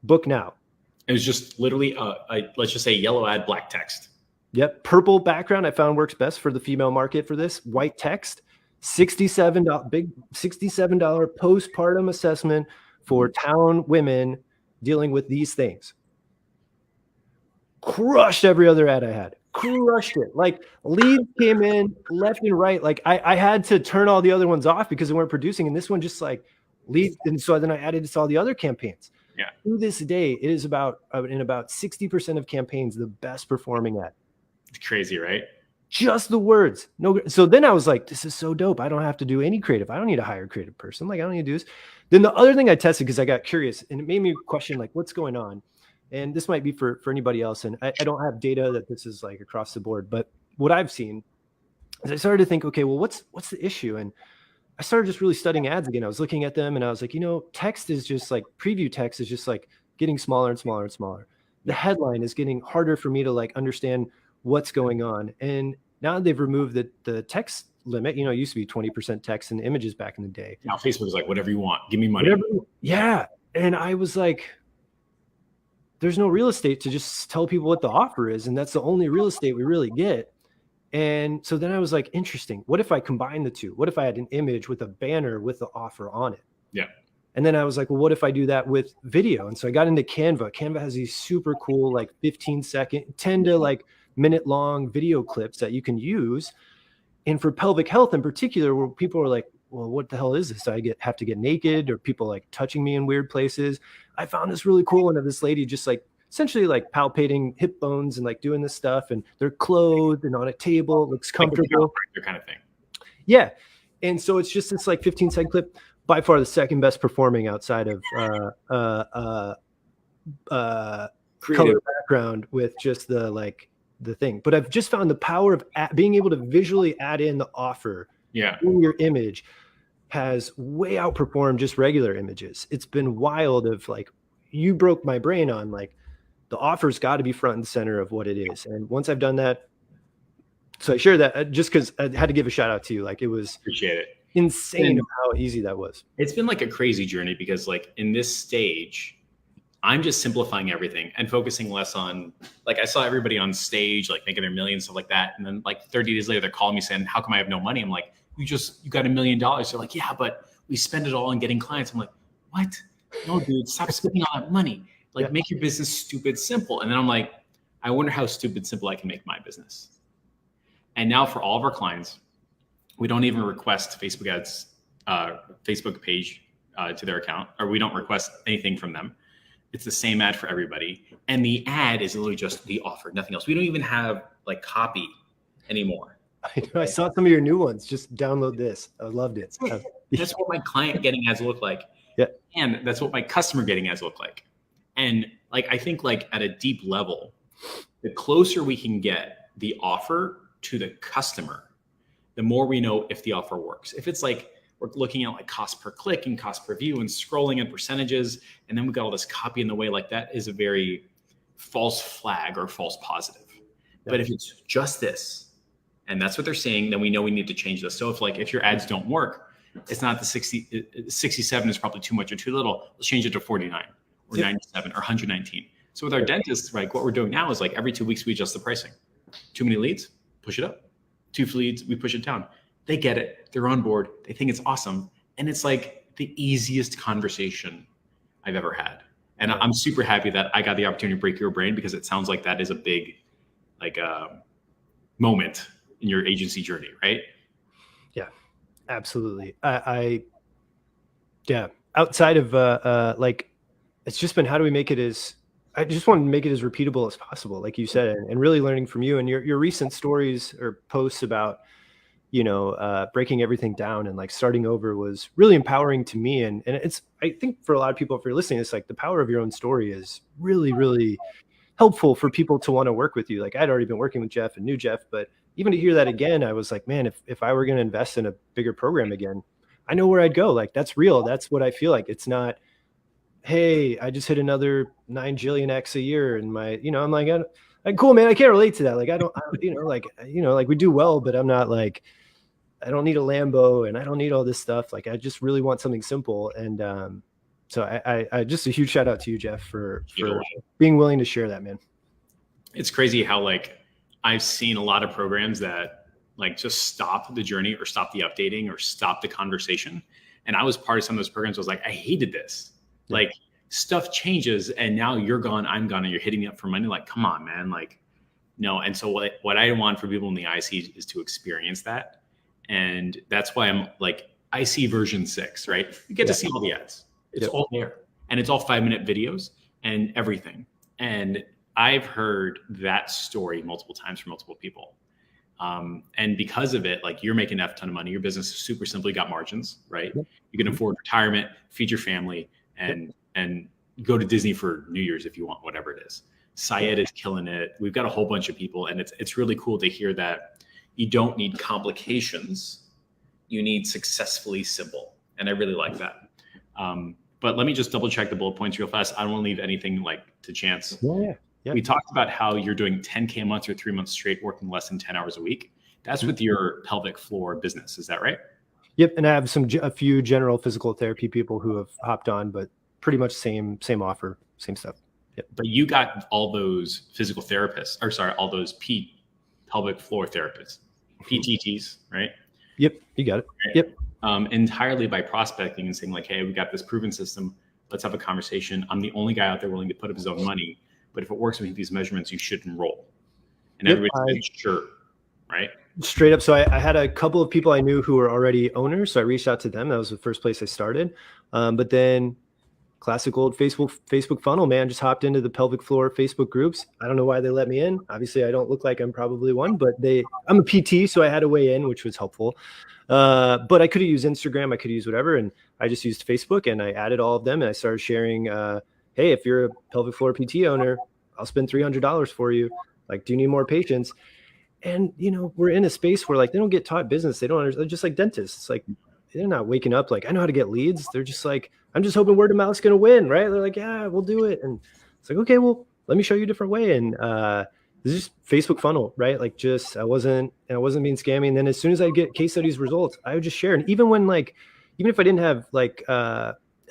Book now. It was just literally, let's just say yellow ad, black text. Yep. Purple background I found works best for the female market for this. White text. $67 postpartum assessment for town women dealing with these things. Crushed every other ad I had. Crushed it. Like leads came in left and right. Like I had to turn all the other ones off because they weren't producing. And this one just like leads. And so then I added to all the other campaigns. Yeah. To this day, it is about 60% of campaigns, the best performing ad. It's crazy, right? Just the words. No. So then I was like, this is so dope. I don't have to do any creative. I don't need to hire a creative person. Like I don't need to do this. Then the other thing I tested because I got curious and it made me question like what's going on. And this might be for anybody else. And I don't have data that this is like across the board, but what I've seen is I started to think, okay, well, what's the issue? And I started just really studying ads again. I was looking at them and I was like, you know, text is just like preview text is just like getting smaller and smaller and smaller. The headline is getting harder for me to like understand what's going on. And now they've removed the text limit. You know, it used to be 20% text and images back in the day. Now Facebook is like, whatever you want, give me money. Yeah. And I was like, there's no real estate to just tell people what the offer is. And that's the only real estate we really get. And so then I was like, interesting. What if I combine the two? What if I had an image with a banner with the offer on it? Yeah. And then I was like, well, what if I do that with video? And so I got into Canva. Canva has these super cool, like 15-second, 10 to like minute long video clips that you can use. And for pelvic health in particular, where people are like, well, what the hell is this? Have to get naked or people like touching me in weird places. I found this really cool one of this lady just like essentially like palpating hip bones and like doing this stuff. And they're clothed and on a table. It looks comfortable. Like kind of thing. Yeah. And so it's just this like 15-second clip, by far the second best performing outside of color background with just the like the thing. But I've just found the power of being able to visually add in the offer in your image has way outperformed just regular images. It's been wild of like, you broke my brain on like, the offer's got to be front and center of what it is. And once I've done that, so I share that just because I had to give a shout out to you. Like, it was appreciate it. Insane how easy that was. It's been like a crazy journey because like in this stage, I'm just simplifying everything and focusing less on, like, I saw everybody on stage, like making their millions, stuff like that. And then like 30 days later, they're calling me saying, how come I have no money? I'm like, you got $1 million. They're like, yeah, but we spend it all on getting clients. I'm like, what? No, dude, stop spending all that money. Like, make your business stupid simple. And then I'm like, I wonder how stupid simple I can make my business. And now for all of our clients, we don't even request Facebook ads, Facebook page to their account, or we don't request anything from them. It's the same ad for everybody. And the ad is literally just the offer, nothing else. We don't even have like copy anymore. I saw some of your new ones. Just download this. I loved it. That's what my client getting ads look like. Yeah. And that's what my customer getting ads look like. And like, I think like at a deep level, the closer we can get the offer to the customer, the more we know if the offer works. If it's like, we're looking at like cost per click and cost per view and scrolling and percentages, and then we got all this copy in the way, like that is a very false flag or false positive. Yeah. But if it's just this, and that's what they're saying, then we know we need to change this. So if your ads don't work, it's not the 67 is probably too much or too little. Let's change it to 49 or 97 or 119. So with our dentists, like what we're doing now is like every 2 weeks, we adjust the pricing. Too many leads, push it up. 2 leads, we push it down. They get it. They're on board. They think it's awesome. And it's like the easiest conversation I've ever had. And I'm super happy that I got the opportunity to break your brain, because it sounds like that is a big like moment in your agency journey, right? Yeah, absolutely. Yeah, outside of like, it's just been, how do we make it I just want to make it as repeatable as possible, like you said, and really learning from you and your recent stories or posts about, breaking everything down and like starting over was really empowering to me. And it's, I think for a lot of people, if you're listening, it's like the power of your own story is really, really helpful for people to want to work with you. Like, I'd already been working with Jeff and knew Jeff, but even to hear that again, I was like, man, if I were going to invest in a bigger program again, I know where I'd go. Like, that's real. That's what I feel like. It's not, hey, I just hit another 9 jillion X a year. And I'm like, cool, man. I can't relate to that. Like, I don't like we do well, but I'm not like, I don't need a Lambo and I don't need all this stuff. Like, I just really want something simple. And so I just a huge shout out to you, Jeff, for being willing to share that, man. It's crazy how like I've seen a lot of programs that like just stop the journey or stop the updating or stop the conversation. And I was part of some of those programs. I was like, I hated this. Yeah. Like, stuff changes and now you're gone, I'm gone, and you're hitting me up for money. Like, come on, man. Like, no. And so what I want for people in the IC is to experience that. And that's why I'm like IC version 6, right? You get to see all the ads. It's all there. And it's all 5-minute videos and everything. And I've heard that story multiple times from multiple people. And because of it, like, you're making a ton of money. Your business is super simple. You got margins, right? Yep. You can afford retirement, feed your family, and go to Disney for New Year's if you want, whatever it is. Syed is killing it. We've got a whole bunch of people, and it's really cool to hear that you don't need complications. You need successfully simple. And I really like that. But let me just double check the bullet points real fast. I don't want to leave anything like to chance. Yeah. We talked about how you're doing 10K a month or 3 months straight, working less than 10 hours a week. That's with your pelvic floor business. Is that right? Yep. And I have a few general physical therapy people who have hopped on, but pretty much same offer, same stuff. Yep. But you got all those physical therapists, all those pelvic floor therapists, PTTs, right? Yep. You got it. Right. Yep. Entirely by prospecting and saying like, hey, we got this proven system. Let's have a conversation. I'm the only guy out there willing to put up his own money. But if it works with these measurements, you should enroll. And everybody's sure, right? Straight up. So I had a couple of people I knew who were already owners. So I reached out to them. That was the first place I started. But then classic old Facebook funnel, man, just hopped into the pelvic floor Facebook groups. I don't know why they let me in. Obviously, I don't look like I'm probably one, but I'm a PT, so I had a way in, which was helpful. But I could have used Instagram. I could use whatever. And I just used Facebook, and I added all of them. And I started sharing, hey, if you're a pelvic floor PT owner, I'll spend $300 for you. Like, do you need more patients? And, we're in a space where like, they don't get taught business. They don't understand. They're just like dentists. It's like, they're not waking up like, I know how to get leads. They're just like, I'm just hoping word of mouth's going to win. Right. They're like, yeah, we'll do it. And it's like, okay, well, let me show you a different way. And, this is Facebook funnel, right? Like I wasn't being scammy. And then as soon as I get case studies results, I would just share. And even if I didn't have like,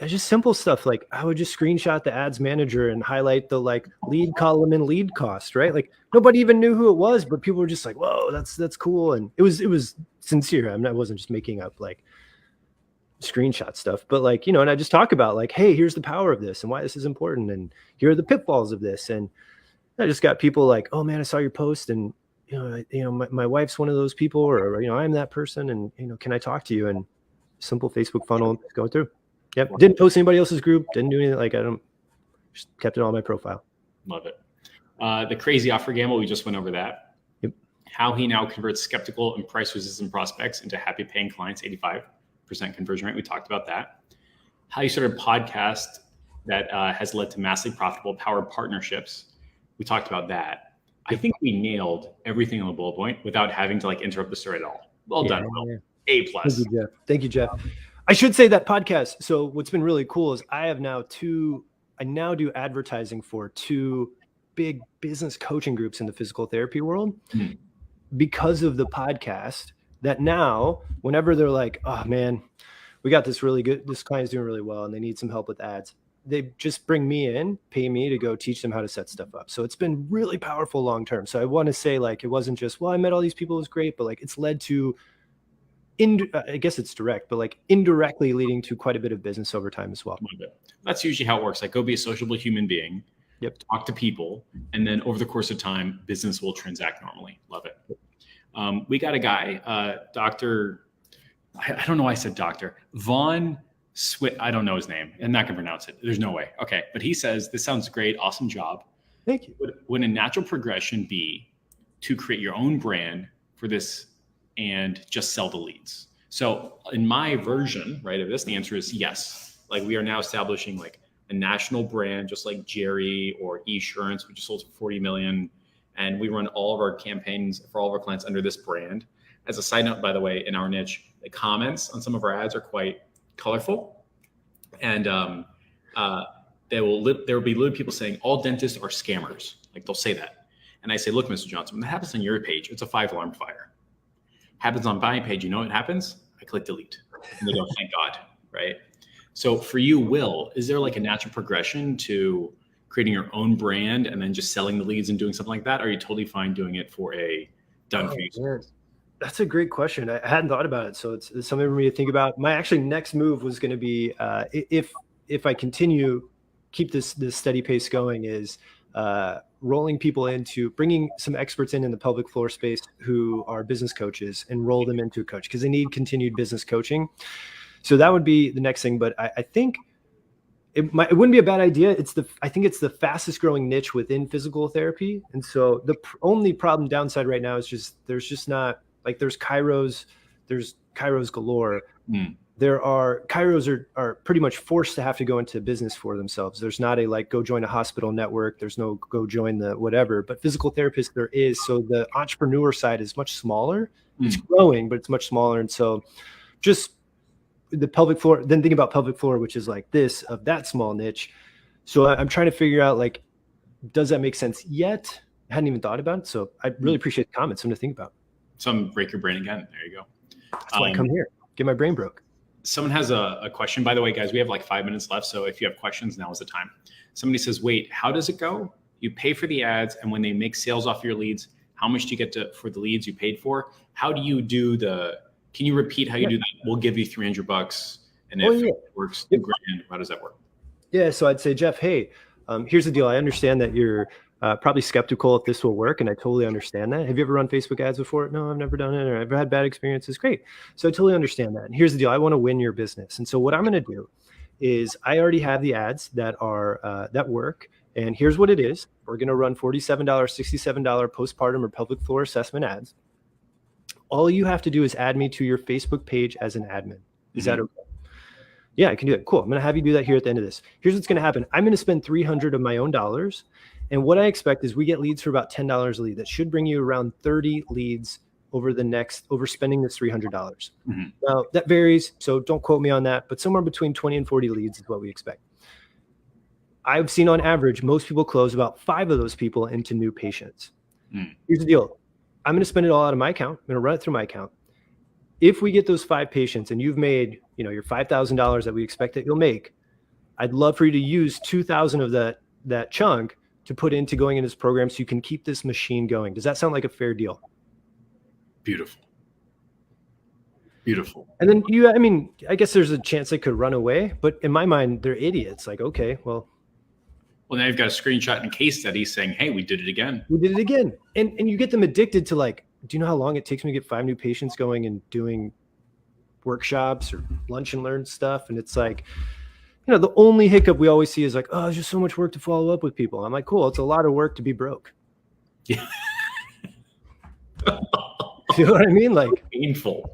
just simple stuff, like I would just screenshot the ads manager and highlight the like lead column and lead cost, right? Like nobody even knew who it was, but people were just like, whoa, that's cool. And it was sincere. I wasn't just making up like screenshot stuff, but like, and I just talk about like, hey, here's the power of this and why this is important. And here are the pitfalls of this. And I just got people like, oh man, I saw your post and, my wife's one of those people or, I'm that person and, can I talk to you? And simple Facebook funnel go through. Yep. Didn't post anybody else's group. Didn't do anything. Like just kept it on my profile. Love it. The crazy offer gamble. We just went over that. Yep. How he now converts skeptical and price resistant prospects into happy paying clients, 85% conversion rate. We talked about that. How you started a podcast that has led to massively profitable power partnerships. We talked about that. I think we nailed everything on the bullet point without having to like interrupt the story at all. Well done, Will. Yeah. A+. Thank you, Jeff. I should say that podcast. So what's been really cool is I now do advertising for 2 big business coaching groups in the physical therapy world because of the podcast, that now whenever they're like, oh man, we got this client's doing really well and they need some help with ads, they just bring me in, pay me to go teach them how to set stuff up. So it's been really powerful long term. So I want to say like, it wasn't just, well, I met all these people, it was great, but like it's led to, I guess it's direct, but like indirectly leading to quite a bit of business over time as well. That's usually how it works. Like go be a sociable human being, talk to people, and then over the course of time, business will transact normally. Love it. We got a guy, Dr. I don't know why I said doctor, Vaughn Swit. I don't know his name. I'm not going to pronounce it. There's no way. Okay. But he says, this sounds great. Awesome job. Thank you. Would a natural progression be to create your own brand for this and just sell the leads? So in my version, right, of this, the answer is yes. Like we are now establishing like a national brand, just like Jerry or Esurance, which is sold for 40 million. And we run all of our campaigns for all of our clients under this brand. As a side note, by the way, in our niche, the comments on some of our ads are quite colorful. And there will be literally people saying all dentists are scammers. Like they'll say that. And I say, look, Mr. Johnson, when that happens on your page, it's a 5-alarm fire. Happens on my page, you know what happens? I click delete. And they go, thank God, right? So for you, Will, is there like a natural progression to creating your own brand and then just selling the leads and doing something like that? Or are you totally fine doing it for a done for you? Man. That's a great question. I hadn't thought about it. So it's something for me to think about. My actually next move was going to be, if I keep this steady pace going, is rolling people into bringing some experts in the pelvic floor space who are business coaches and roll them into a coach because they need continued business coaching. So that would be the next thing. But I think it wouldn't be a bad idea. I think it's the fastest growing niche within physical therapy. And so the only downside right now is there's just not, like there's chiros galore. There are chiros are pretty much forced to have to go into business for themselves. There's not a like go join a hospital network. There's no go join the whatever. But physical therapists there is. So the entrepreneur side is much smaller. It's growing, but it's much smaller. And so just the pelvic floor. Then think about pelvic floor, which is like this of that small niche. So I'm trying to figure out like, does that make sense yet? I hadn't even thought about it. So I really appreciate the comments. Something to think about. Some break your brain again. There you go. That's why I come here. Get my brain broke. Someone has a question. By the way, guys, we have like 5 minutes left. So if you have questions, now is the time. Somebody says, wait, how does it go? You pay for the ads, and when they make sales off your leads, how much do you get for the leads you paid for? How do you do can you repeat how you do that? We'll give you $300. And if it works, $2,000, how does that work? Yeah. So I'd say, Jeff, hey, here's the deal. I understand that you're probably skeptical if this will work. And I totally understand that. Have you ever run Facebook ads before? No, I've never done it. Or I've had bad experiences. Great. So I totally understand that. And here's the deal. I want to win your business. And so what I'm going to do is I already have the ads that are that work. And here's what it is. We're going to run $47, $67 postpartum or pelvic floor assessment ads. All you have to do is add me to your Facebook page as an admin. Is that okay? Yeah, I can do that. Cool. I'm going to have you do that here at the end of this. Here's what's going to happen. I'm going to spend $300 of my own dollars. And what I expect is we get leads for about $10 a lead. That should bring you around 30 leads over spending this $300. Mm-hmm. Now that varies, so don't quote me on that, but somewhere between 20 and 40 leads is what we expect. I've seen on average, most people close about 5 of those people into new patients. Here's the deal. I'm going to spend it all out of my account. I'm going to run it through my account. If we get those 5 patients and you've made, your $5,000 that we expect that you'll make, I'd love for you to use 2,000 of that chunk to put into going into this program so you can keep this machine going. Does that sound like a fair deal? Beautiful. Beautiful. And then I guess there's a chance they could run away, but in my mind, they're idiots. Like, okay, well, now you've got a screenshot and case study saying, hey, we did it again. We did it again. And you get them addicted to like, do you know how long it takes me to get 5 new patients going and doing workshops or lunch and learn stuff? And it's like, the only hiccup we always see is like, oh, there's just so much work to follow up with people. I'm like, cool. It's a lot of work to be broke. Yeah. You know what I mean? Like painful.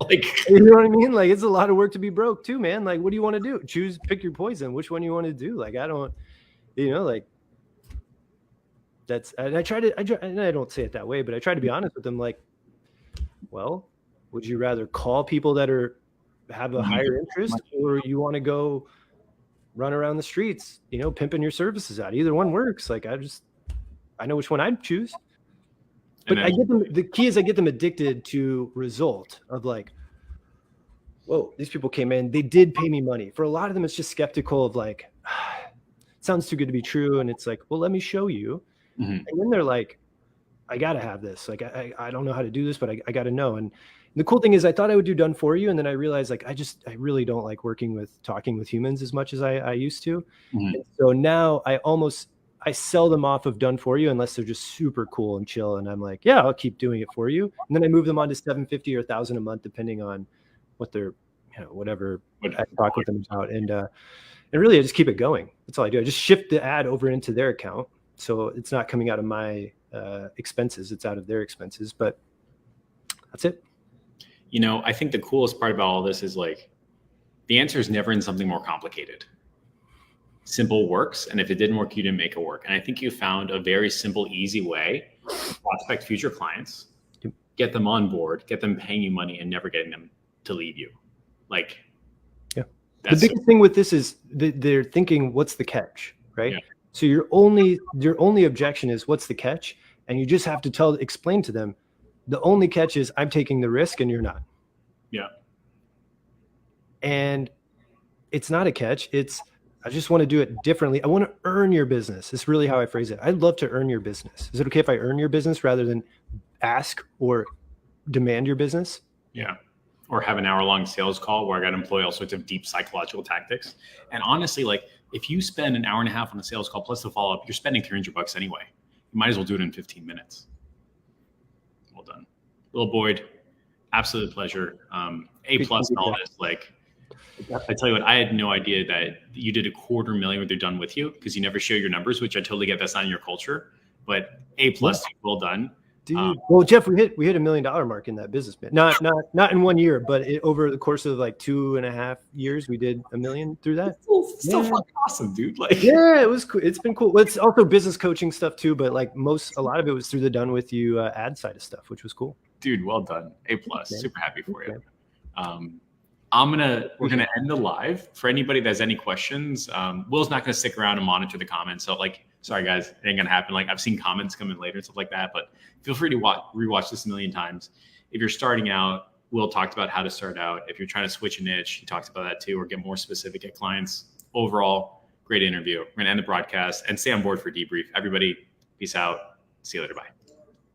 You know what I mean? Like it's a lot of work to be broke too, man. Like, what do you want to do? Pick your poison. Which one you want to do? Like, I don't, that's, and I don't say it that way, but I try to be honest with them. Like, well, would you rather call people that have a higher interest, or you want to go run around the streets, pimping your services out? Either one works. Like, I know which one I'd choose. But I get them. The key is I get them addicted to result of like, whoa, these people came in, they did pay me money. For a lot of them, it's just skeptical of like, it sounds too good to be true. And it's like, well, let me show you. Mm-hmm. And then they're like, I got to have this. Like, I don't know how to do this, but I got to know. And the cool thing is I thought I would do done for you. And then I realized like, I really don't like talking with humans as much as I used to. Mm-hmm. And so now I sell them off of done for you unless they're just super cool and chill. And I'm like, yeah, I'll keep doing it for you. And then I move them on to $750 or $1,000 a month, depending on what they're, whatever I talk with them about. And really I just keep it going. That's all I do. I just shift the ad over into their account. So it's not coming out of my expenses. It's out of their expenses, but that's it. I think the coolest part about all this is like, the answer is never in something more complicated. Simple works. And if it didn't work, you didn't make it work. And I think you found a very simple, easy way to prospect future clients, get them on board, get them paying you money and never getting them to leave you. Like, yeah. The biggest thing with this is they're thinking, what's the catch? Right. Yeah. So your only objection is what's the catch? And you just have to explain to them, the only catch is I'm taking the risk and you're not. Yeah. And it's not a catch. I just want to do it differently. I want to earn your business. It's really how I phrase it. I'd love to earn your business. Is it okay if I earn your business rather than ask or demand your business? Yeah. Or have an hour-long sales call where I got to employ all sorts of deep psychological tactics. And honestly, like if you spend an hour and a half on a sales call plus the follow-up, you're spending $300 anyway. You might as well do it in 15 minutes. Well done. Will Boyd, absolute pleasure. A+ and all this, like, I tell you what, I had no idea that you did $250,000 when they're done with you because you never share your numbers, which I totally get. That's not in your culture, but A+, well done. Dude. Well, Jeff, we hit $1 million mark in that business. Not in 1 year, but over the course of like 2.5 years, we did $1 million through that. Still fucking awesome, dude. Like, yeah, it was cool. It's been cool. It's also business coaching stuff too, but like a lot of it was through the done with you ad side of stuff, which was cool. Dude, well done. A+. Super happy for you. We're gonna end the live. For anybody that has any questions, Will's not gonna stick around and monitor the comments. So like, sorry guys, it ain't gonna happen. Like I've seen comments come in later and stuff like that, but feel free to rewatch this 1,000,000 times. If you're starting out, Will talked about how to start out. If you're trying to switch a niche, he talks about that too, or get more specific at clients. Overall, great interview. We're gonna end the broadcast and stay on board for debrief. Everybody, peace out. See you later. Bye.